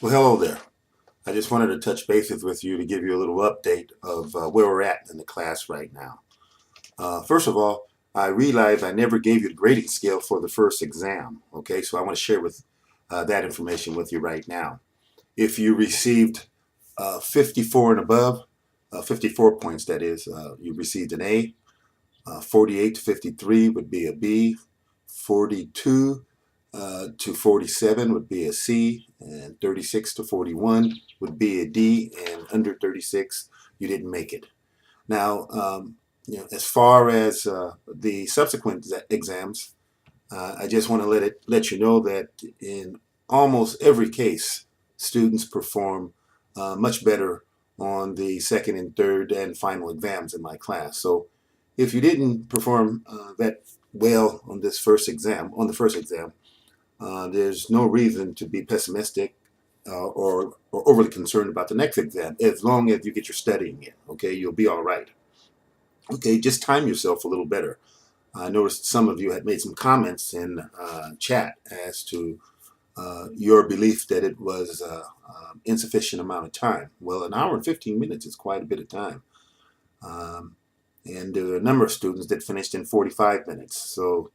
Well, hello there. I just wanted to touch bases with you to give you a little update of where we're at in the class right now. First of all, I realized I never gave you the grading scale for the first exam. Okay, so I want to share with that information with you right now. If you received 54 and above, 54 points that is, you received an A. 48 to 53 would be a B. 42 to 47 would be a C, and 36 to 41 would be a D, and under 36, you didn't make it. Now, as far as the subsequent exams, I just want to let you know that in almost every case, students perform much better on the second and third and final exams in my class. So, if you didn't perform that well on the first exam, there's no reason to be pessimistic or overly concerned about the next exam as long as you get your studying in. Okay, you'll be all right. Okay, just time yourself a little better. I noticed some of you had made some comments in chat as to your belief that it was insufficient amount of time. Well, an hour and 15 minutes is quite a bit of time. Um, and there were a number of students that finished in 45 minutes. So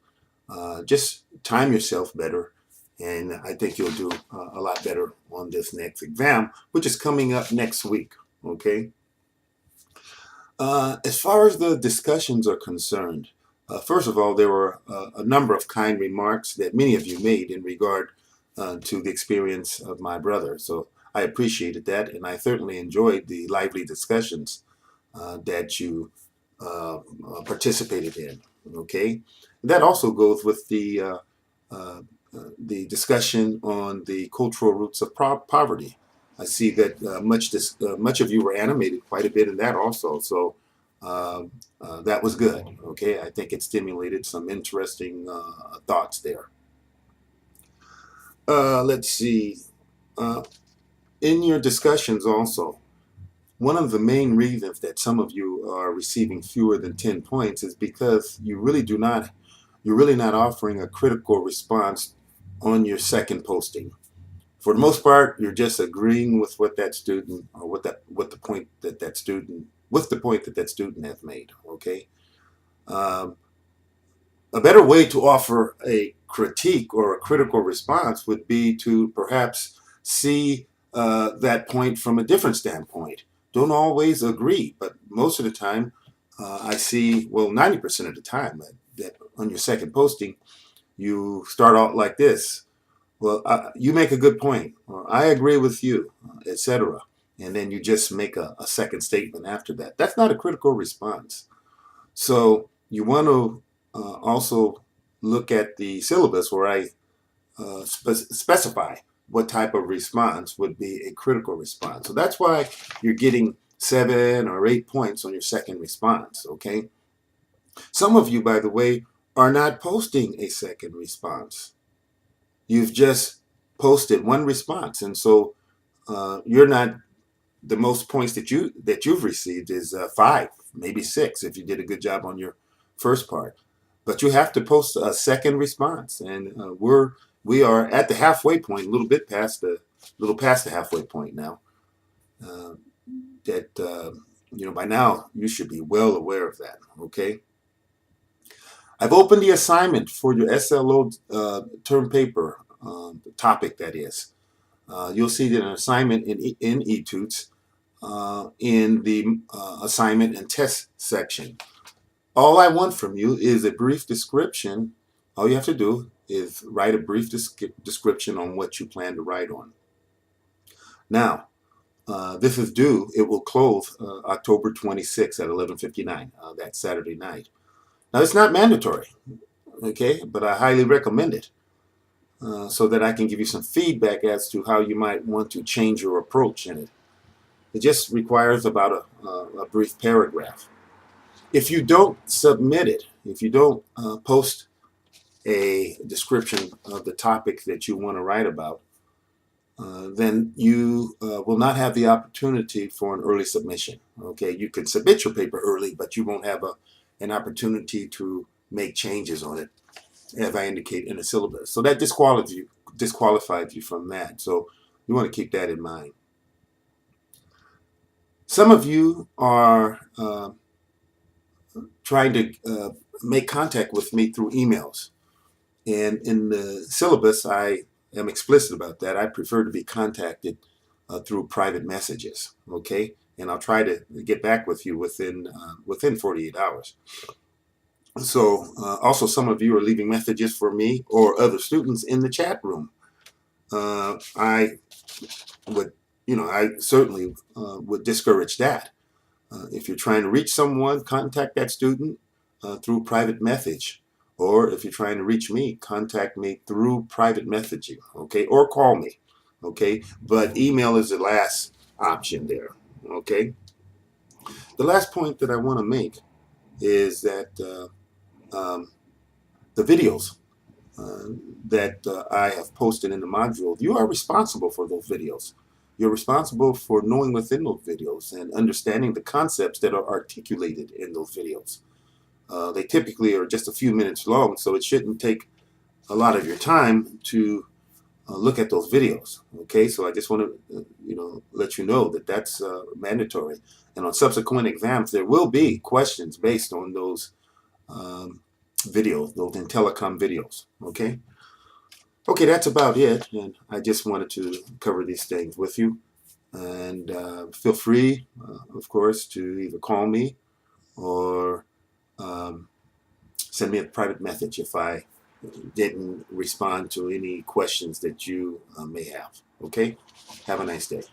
just time yourself better, and I think you'll do a lot better on this next exam, which is coming up next week. Okay. As far as the discussions are concerned, first of all, there were a number of kind remarks that many of you made in regard to the experience of my brother. So I appreciated that, and I certainly enjoyed the lively discussions that you participated in. Okay, that also goes with the discussion on the cultural roots of poverty. I see that much of you were animated quite a bit in that also. So that was good. Okay, I think it stimulated some interesting thoughts there. Let's see. Uh, in your discussions also, one of the main reasons that some of you are receiving fewer than 10 points is because you're really not offering a critical response on your second posting. For the most part, you're just agreeing with what that student or what the point that that student with the point that that student has made. Okay, um, a better way to offer a critique or a critical response would be to perhaps see that point from a different standpoint. Don't always agree, but most of the time, I see, well, 90% of the time, that on your second posting, you start out like this. Well, you make a good point, or I agree with you, etc. And then you just make a second statement after that. That's not a critical response. So you want to also look at the syllabus where I specify what type of response would be a critical response. So that's why you're getting 7 or 8 points on your second response. Okay. Some of you, by the way, are not posting a second response. You've just posted one response, and so you're not the most points that you've received is 5, maybe 6 if you did a good job on your first part. But you have to post a second response, and we are at the halfway point, a little past the halfway point now. Uh, that by now you should be well aware of that. Okay, I've opened the assignment for your SLO term paper topic. That is, you'll see that an assignment in Etudes in the assignment and test section. All I want from you is a brief description. All you have to do is write a brief description on what you plan to write on. Now, this is due. It will close October 26th at 11:59. That Saturday night. Now, it's not mandatory, okay, but I highly recommend it so that I can give you some feedback as to how you might want to change your approach in it. It just requires about a brief paragraph. If you don't submit it, if you don't post a description of the topic that you want to write about, then you will not have the opportunity for an early submission. Okay, you can submit your paper early, but you won't have an opportunity to make changes on it, as I indicate in the syllabus. So that disqualifies you from that. So You want to keep that in mind. Some of you are trying to make contact with me through emails. And in the syllabus, I am explicit about that. I prefer to be contacted through private messages, okay? And I'll try to get back with you within 48 hours. So also some of you are leaving messages for me or other students in the chat room. I would, I certainly would discourage that. If you're trying to reach someone, contact that student through private message. Or if you're trying to reach me, contact me through private messaging, okay? Or call me, okay? But email is the last option there, okay? The last point that I want to make is that the videos uh, that I have posted in the module, you are responsible for those videos. You're responsible for knowing within those videos and understanding the concepts that are articulated in those videos. They typically are just a few minutes long, so it shouldn't take a lot of your time to look at those videos. Okay, so I just want to, let you know that that's mandatory. And on subsequent exams, there will be questions based on those videos, those IntelliCom videos. Okay. Okay, that's about it. And I just wanted to cover these things with you. And feel free, of course, to either call me or um, send me a private message if I didn't respond to any questions that you may have. Okay? Have a nice day.